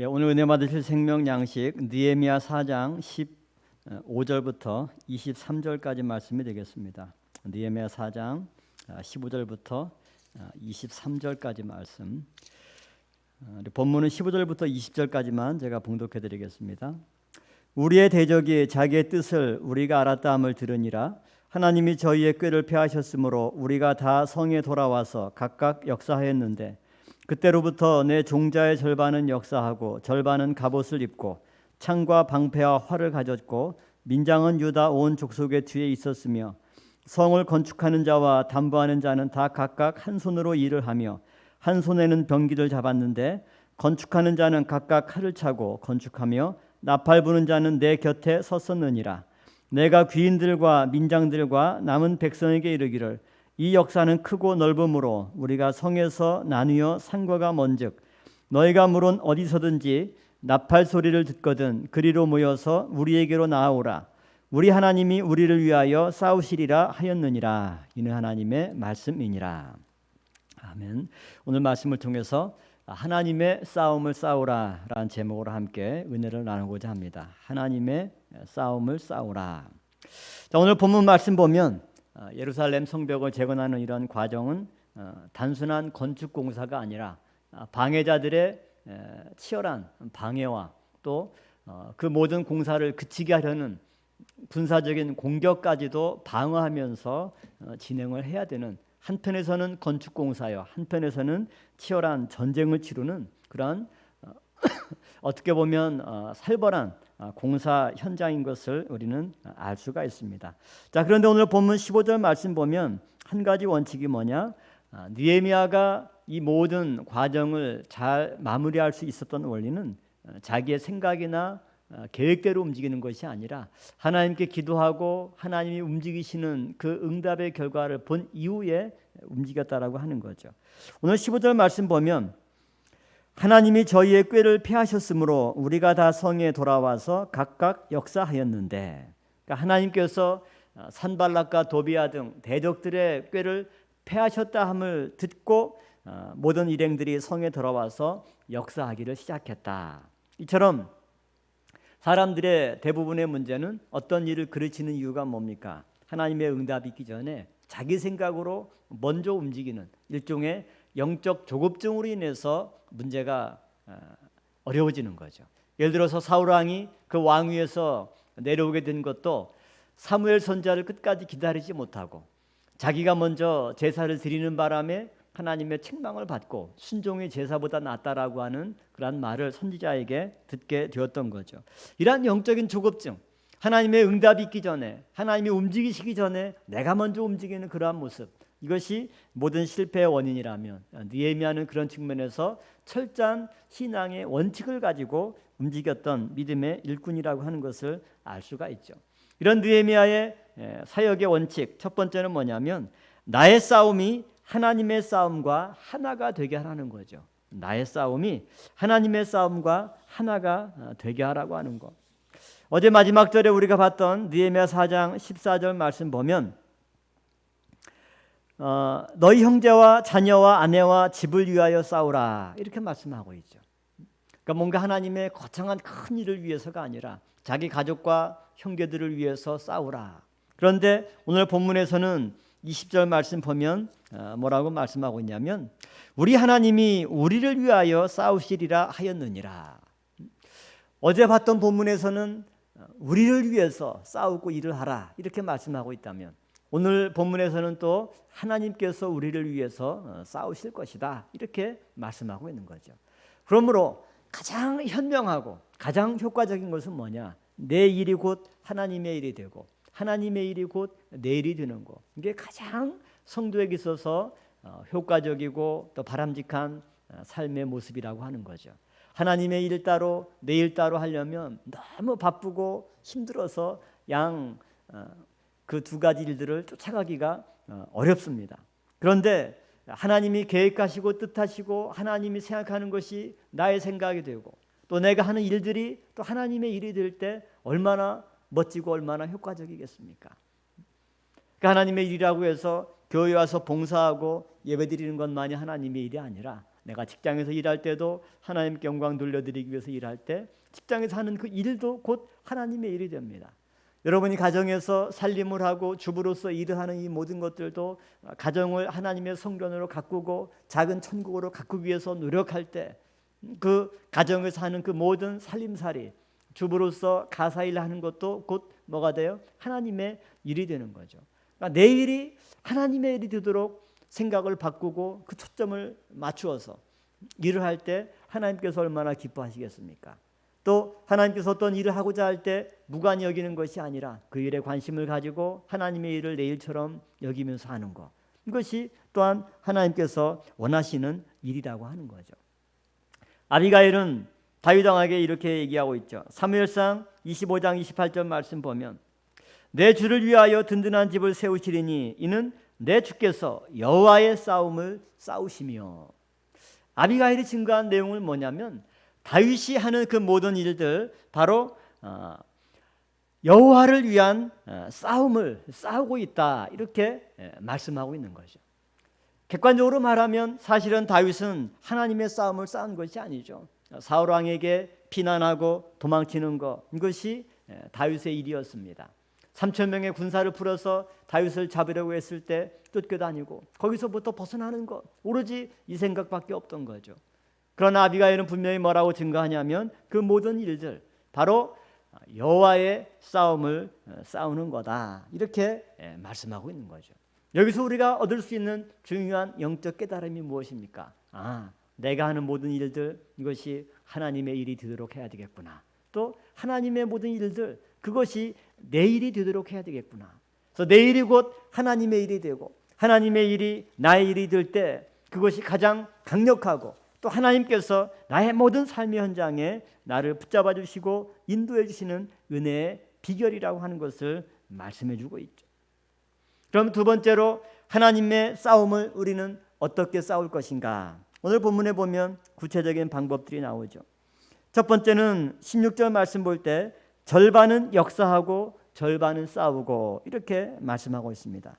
오늘 은혜 받으실 생명 양식 느헤미야 4장 15절부터 23절까지 말씀이 되겠습니다. 느헤미야 4장 15절부터 23절까지 말씀. 본문은 15절부터 20절까지만 제가 봉독해 드리겠습니다. 우리의 대적이 자기의 뜻을 우리가 알았다 함을 들으니라. 하나님이 저희의 꾀를 폐하셨으므로 우리가 다 성에 돌아와서 각각 역사하였는데 그때로부터 내 종자의 절반은 역사하고 절반은 갑옷을 입고 창과 방패와 활을 가졌고 민장은 유다 온 족속의 뒤에 있었으며 성을 건축하는 자와 담보하는 자는 다 각각 한 손으로 일을 하며 한 손에는 병기를 잡았는데 건축하는 자는 각각 칼을 차고 건축하며 나팔 부는 자는 내 곁에 섰었느니라. 내가 귀인들과 민장들과 남은 백성에게 이르기를 이 역사는 크고 넓음으로 우리가 성에서 나뉘어 산과가 먼즉 너희가 물론 어디서든지 나팔 소리를 듣거든 그리로 모여서 우리에게로 나아오라. 우리 하나님이 우리를 위하여 싸우시리라 하였느니라. 이는 하나님의 말씀이니라. 아멘. 오늘 말씀을 통해서 하나님의 싸움을 싸우라 라는 제목으로 함께 은혜를 나누고자 합니다. 하나님의 싸움을 싸우라. 자, 오늘 본문 말씀 보면 예루살렘 성벽을 재건하는 이런 과정은 단순한 건축 공사가 아니라 방해자들의 치열한 방해와 또 그 모든 공사를 그치게 하려는 군사적인 공격까지도 방어하면서 진행을 해야 되는, 한편에서는 건축 공사요, 한편에서는 치열한 전쟁을 치르는 그런 어떻게 보면 살벌한 공사 현장인 것을 우리는 알 수가 있습니다. 자, 그런데 오늘 본문 15절 말씀 보면 한 가지 원칙이 뭐냐? 느헤미야가 이 모든 과정을 잘 마무리할 수 있었던 원리는 자기의 생각이나 계획대로 움직이는 것이 아니라 하나님께 기도하고 하나님이 움직이시는 그 응답의 결과를 본 이후에 움직였다라고 하는 거죠. 오늘 15절 말씀 보면 하나님이 저희의 꾀를 폐하셨으므로 우리가 다 성에 돌아와서 각각 역사하였는데, 그러니까 하나님께서 산발락과 도비야 등 대적들의 꾀를 폐하셨다 함을 듣고 모든 일행들이 성에 돌아와서 역사하기를 시작했다. 이처럼 사람들의 대부분의 문제는 어떤 일을 그르치는 이유가 뭡니까? 하나님의 응답이 있기 전에 자기 생각으로 먼저 움직이는 일종의 영적 조급증으로 인해서 문제가 어려워지는 거죠. 예를 들어서 사울 왕이 그 왕위에서 내려오게 된 것도 사무엘 선지자를 끝까지 기다리지 못하고 자기가 먼저 제사를 드리는 바람에 하나님의 책망을 받고 순종의 제사보다 낫다라고 하는 그런 말을 선지자에게 듣게 되었던 거죠. 이러한 영적인 조급증, 하나님의 응답이 있기 전에, 하나님이 움직이시기 전에 내가 먼저 움직이는 그러한 모습, 이것이 모든 실패의 원인이라면 느헤미야는 그런 측면에서 철저한 신앙의 원칙을 가지고 움직였던 믿음의 일꾼이라고 하는 것을 알 수가 있죠. 이런 느헤미야의 사역의 원칙, 첫 번째는 뭐냐면 나의 싸움이 하나님의 싸움과 하나가 되게 하라는 거죠. 나의 싸움이 하나님의 싸움과 하나가 되게 하라고 하는 것. 어제 마지막 절에 우리가 봤던 느헤미야 4장 14절 말씀 보면 너희 형제와 자녀와 아내와 집을 위하여 싸우라 이렇게 말씀하고 있죠. 그러니까 뭔가 하나님의 거창한 큰 일을 위해서가 아니라 자기 가족과 형제들을 위해서 싸우라. 그런데 오늘 본문에서는 20절 말씀 보면 뭐라고 말씀하고 있냐면 우리 하나님이 우리를 위하여 싸우시리라 하였느니라. 어제 봤던 본문에서는 우리를 위해서 싸우고 일을 하라 이렇게 말씀하고 있다면 오늘 본문에서는 또 하나님께서 우리를 위해서 싸우실 것이다 이렇게 말씀하고 있는 거죠. 그러므로 가장 현명하고 가장 효과적인 것은 뭐냐? 내 일이 곧 하나님의 일이 되고 하나님의 일이 곧 내 일이 되는 것. 이게 가장 성도에게 있어서 효과적이고 또 바람직한 삶의 모습이라고 하는 거죠. 하나님의 일 따로 내 일 따로 하려면 너무 바쁘고 힘들어서 그 두 가지 일들을 쫓아가기가 어렵습니다. 그런데 하나님이 계획하시고 뜻하시고 하나님이 생각하는 것이 나의 생각이 되고 또 내가 하는 일들이 또 하나님의 일이 될 때 얼마나 멋지고 얼마나 효과적이겠습니까? 그러니까 하나님의 일이라고 해서 교회 와서 봉사하고 예배드리는 것만이 하나님의 일이 아니라 내가 직장에서 일할 때도 하나님께 영광 돌려드리기 위해서 일할 때 직장에서 하는 그 일도 곧 하나님의 일이 됩니다. 여러분이 가정에서 살림을 하고 주부로서 일을 하는 이 모든 것들도 가정을 하나님의 성전으로 가꾸고 작은 천국으로 가꾸기 위해서 노력할 때 그 가정에서 하는 그 모든 살림살이 주부로서 가사일을 하는 것도 곧 뭐가 돼요? 하나님의 일이 되는 거죠. 그러니까 내 일이 하나님의 일이 되도록 생각을 바꾸고 그 초점을 맞추어서 일을 할 때 하나님께서 얼마나 기뻐하시겠습니까? 또 하나님께서 어떤 일을 하고자 할 때 무관히 여기는 것이 아니라 그 일에 관심을 가지고 하나님의 일을 내 일처럼 여기면서 하는 것, 이것이 또한 하나님께서 원하시는 일이라고 하는 거죠. 아비가일은 다윗 왕에게 이렇게 얘기하고 있죠. 사무엘상 25장 28절 말씀 보면 내 주를 위하여 든든한 집을 세우시리니 이는 내 주께서 여호와의 싸움을 싸우시며. 아비가일이 증거한 내용은 뭐냐면 다윗이 하는 그 모든 일들 바로 여호와를 위한 싸움을 싸우고 있다, 이렇게 말씀하고 있는 거죠. 객관적으로 말하면 사실은 다윗은 하나님의 싸움을 싸운 것이 아니죠. 사울 왕에게 피난하고 도망치는 것, 이것이 다윗의 일이었습니다. 3,000명의 군사를 풀어서 다윗을 잡으려고 했을 때 쫓겨다니고 거기서부터 벗어나는 것, 오로지 이 생각밖에 없던 거죠. 그러나 아비가일은 분명히 뭐라고 증거하냐면 그 모든 일들 바로 여호와의 싸움을 싸우는 거다, 이렇게 말씀하고 있는 거죠. 여기서 우리가 얻을 수 있는 중요한 영적 깨달음이 무엇입니까? 내가 하는 모든 일들, 이것이 하나님의 일이 되도록 해야 되겠구나. 또 하나님의 모든 일들, 그것이 내 일이 되도록 해야 되겠구나. 그래서 내 일이 곧 하나님의 일이 되고 하나님의 일이 나의 일이 될 때 그것이 가장 강력하고 또 하나님께서 나의 모든 삶의 현장에 나를 붙잡아 주시고 인도해 주시는 은혜의 비결이라고 하는 것을 말씀해 주고 있죠. 그럼 두 번째로 하나님의 싸움을 우리는 어떻게 싸울 것인가? 오늘 본문에 보면 구체적인 방법들이 나오죠. 첫 번째는 16절 말씀 볼 때 절반은 역사하고 절반은 싸우고, 이렇게 말씀하고 있습니다.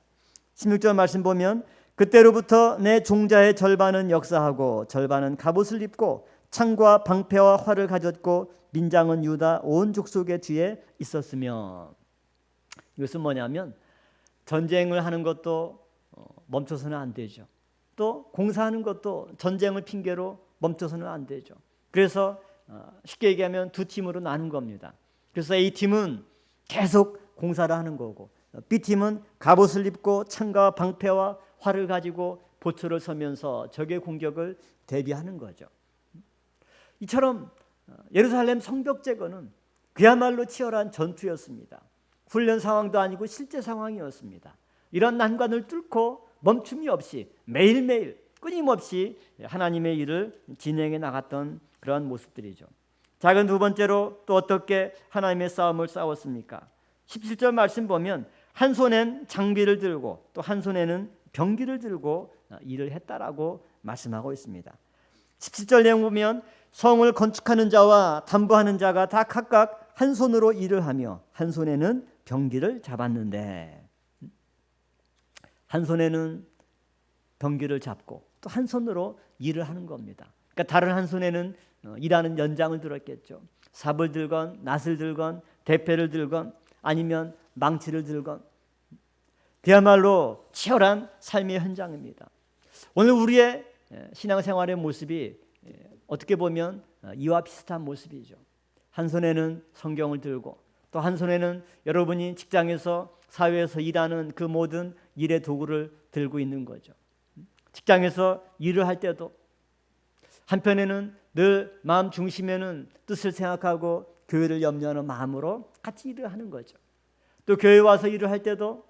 16절 말씀 보면 그때로부터 내 종자의 절반은 역사하고 절반은 갑옷을 입고 창과 방패와 활을 가졌고 민장은 유다 온 족속의 뒤에 있었으며. 이것은 뭐냐면 전쟁을 하는 것도 멈춰서는 안 되죠. 또 공사하는 것도 전쟁을 핑계로 멈춰서는 안 되죠. 그래서 쉽게 얘기하면 두 팀으로 나눈 겁니다. 그래서 A팀은 계속 공사를 하는 거고 B팀은 갑옷을 입고 창과 방패와 활을 가지고 보초를 서면서 적의 공격을 대비하는 거죠. 이처럼 예루살렘 성벽 제거는 그야말로 치열한 전투였습니다. 훈련 상황도 아니고 실제 상황이었습니다. 이런 난관을 뚫고 멈춤이 없이 매일매일 끊임없이 하나님의 일을 진행해 나갔던 그런 모습들이죠. 작은 두 번째로 또 어떻게 하나님의 싸움을 싸웠습니까? 17절 말씀 보면 한 손엔 장비를 들고 또 한 손에는 병기를 들고 일을 했다라고 말씀하고 있습니다. 17절 내용 보면 성을 건축하는 자와 담보하는 자가 다 각각 한 손으로 일을 하며 한 손에는 병기를 잡았는데, 한 손에는 병기를 잡고 또 한 손으로 일을 하는 겁니다. 그러니까 다른 한 손에는 일하는 연장을 들었겠죠. 삽을 들건 낫을 들건 대패를 들건 아니면 망치를 들건, 그야말로 치열한 삶의 현장입니다. 오늘 우리의 신앙생활의 모습이 어떻게 보면 이와 비슷한 모습이죠. 한 손에는 성경을 들고 또 한 손에는 여러분이 직장에서 사회에서 일하는 그 모든 일의 도구를 들고 있는 거죠. 직장에서 일을 할 때도 한편에는 늘 마음 중심에는 뜻을 생각하고 교회를 염려하는 마음으로 같이 일을 하는 거죠. 또 교회 와서 일을 할 때도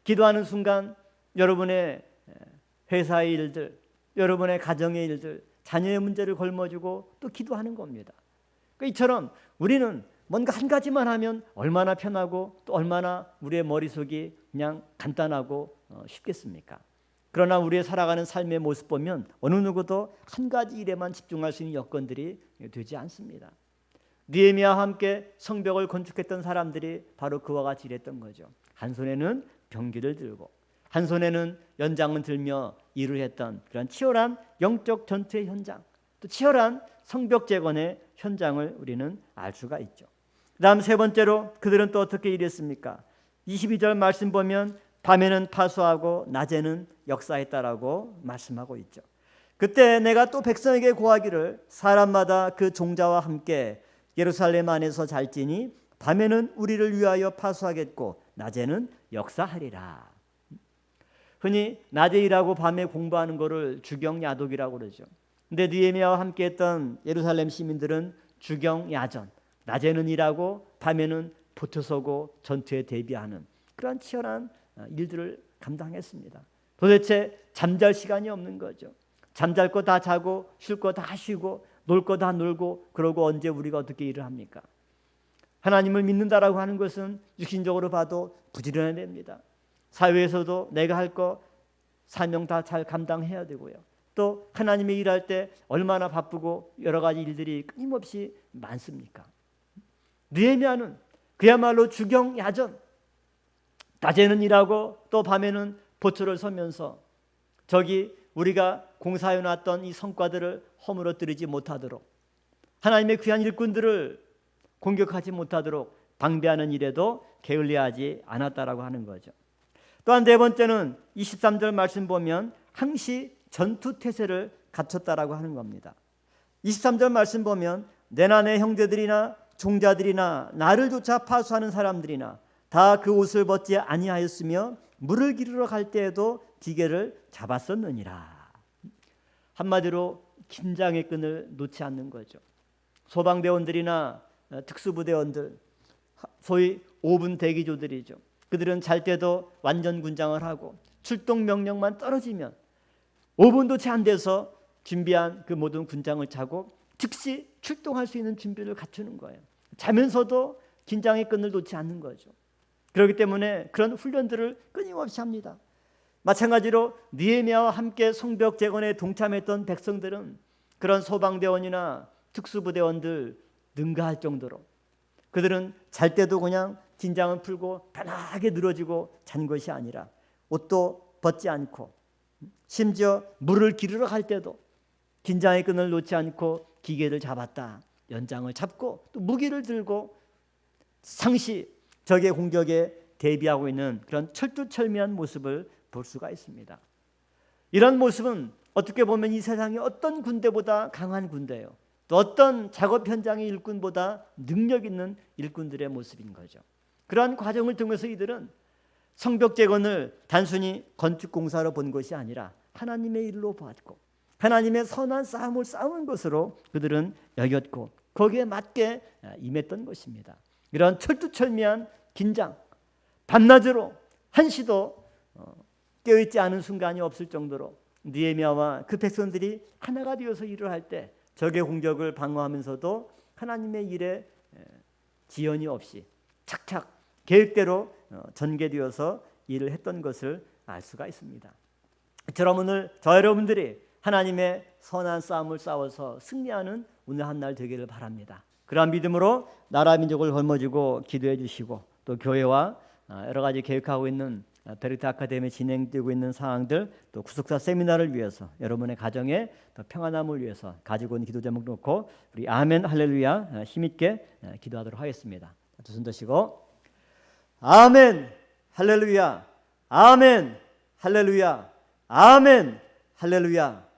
기도하는 순간 여러분의 회사의 일들, 여러분의 가정의 일들, 자녀의 문제를 걸머쥐고 또 기도하는 겁니다. 그러니까 이처럼 우리는 뭔가 한 가지만 하면 얼마나 편하고 또 얼마나 우리의 머릿속이 그냥 간단하고 쉽겠습니까? 그러나 우리의 살아가는 삶의 모습 보면 어느 누구도 한 가지 일에만 집중할 수 있는 여건들이 되지 않습니다. 느헤미야와 함께 성벽을 건축했던 사람들이 바로 그와 같이 일했던 거죠. 한 손에는 병기를 들고 한 손에는 연장을 들며 일을 했던 그런 치열한 영적 전투의 현장, 또 치열한 성벽 재건의 현장을 우리는 알 수가 있죠. 그다음 세 번째로 그들은 또 어떻게 일했습니까? 22절 말씀 보면 밤에는 파수하고 낮에는 역사했다라고 말씀하고 있죠. 그때 내가 또 백성에게 고하기를 사람마다 그 종자와 함께 예루살렘 안에서 잘지니 밤에는 우리를 위하여 파수하겠고 낮에는 역사하리라. 흔히 낮에 일하고 밤에 공부하는 것을 주경야독이라고 그러죠. 근데 느헤미야와 함께했던 예루살렘 시민들은 주경야전, 낮에는 일하고 밤에는 보트서고 전투에 대비하는 그런 치열한 일들을 감당했습니다. 도대체 잠잘 시간이 없는 거죠. 잠잘 거 다 자고 쉴 거 다 쉬고 놀 거 다 놀고, 그러고 언제 우리가 어떻게 일을 합니까? 하나님을 믿는다라고 하는 것은 육신적으로 봐도 부지런해야 됩니다. 사회에서도 내가 할 거 사명 다 잘 감당해야 되고요. 또 하나님의 일할 때 얼마나 바쁘고 여러 가지 일들이 끊임없이 많습니까? 느헤미야는 그야말로 주경야전, 낮에는 일하고 또 밤에는 보초를 서면서 저기 우리가 공사해 놨던 이 성과들을 허물어뜨리지 못하도록, 하나님의 귀한 일꾼들을 공격하지 못하도록 방비하는 일에도 게을리하지 않았다라고 하는 거죠. 또한 네 번째는 23절 말씀 보면 항시 전투태세를 갖췄다라고 하는 겁니다. 23절 말씀 보면 내나 내 형제들이나 종자들이나 나를 조차 파수하는 사람들이나 다 그 옷을 벗지 아니하였으며 물을 기르러 갈 때에도 기계를 잡았었느니라. 한마디로 긴장의 끈을 놓지 않는 거죠. 소방대원들이나 특수부대원들, 소위 5분 대기조들이죠. 그들은 잘 때도 완전 군장을 하고 출동 명령만 떨어지면 5분도 채 안 돼서 준비한 그 모든 군장을 차고 즉시 출동할 수 있는 준비를 갖추는 거예요. 자면서도 긴장의 끈을 놓지 않는 거죠. 그렇기 때문에 그런 훈련들을 끊임없이 합니다. 마찬가지로 느헤미야와 함께 성벽 재건에 동참했던 백성들은 그런 소방대원이나 특수부대원들 능가할 정도로 그들은 잘 때도 그냥 긴장을 풀고 편하게 늘어지고 잔 것이 아니라 옷도 벗지 않고 심지어 물을 기르러 갈 때도 긴장의 끈을 놓지 않고 기계를 잡았다, 연장을 잡고 또 무기를 들고 상시 적의 공격에 대비하고 있는 그런 철두철미한 모습을 볼 수가 있습니다. 이런 모습은 어떻게 보면 이 세상의 어떤 군대보다 강한 군대예요. 또 어떤 작업 현장의 일꾼보다 능력 있는 일꾼들의 모습인 거죠. 그러한 과정을 통해서 이들은 성벽 재건을 단순히 건축 공사로 본 것이 아니라 하나님의 일로 보았고 하나님의 선한 싸움을 싸우는 것으로 그들은 여겼고 거기에 맞게 임했던 것입니다. 이런 철두철미한 긴장, 밤낮으로 한시도 깨어있지 않은 순간이 없을 정도로 느헤미야와 그 백성들이 하나가 되어서 일을 할 때 적의 공격을 방어하면서도 하나님의 일에 지연이 없이 착착 계획대로 전개되어서 일을 했던 것을 알 수가 있습니다. 저럼 오늘 저 여러분들이 하나님의 선한 싸움을 싸워서 승리하는 오늘 한 날 되기를 바랍니다. 그러한 믿음으로 나라 민족을 걸머쥐고 기도해 주시고 또 교회와 여러 가지 계획하고 있는 베르트 아카데미에 진행되고 있는 상황들, 또 구속사 세미나를 위해서 여러분의 가정의 더 평안함을 위해서 가지고 있는 기도 제목 놓고 우리 아멘 할렐루야 힘있게 기도하도록 하겠습니다. 두 손 드시고 아멘 할렐루야, 아멘 할렐루야, 아멘 할렐루야.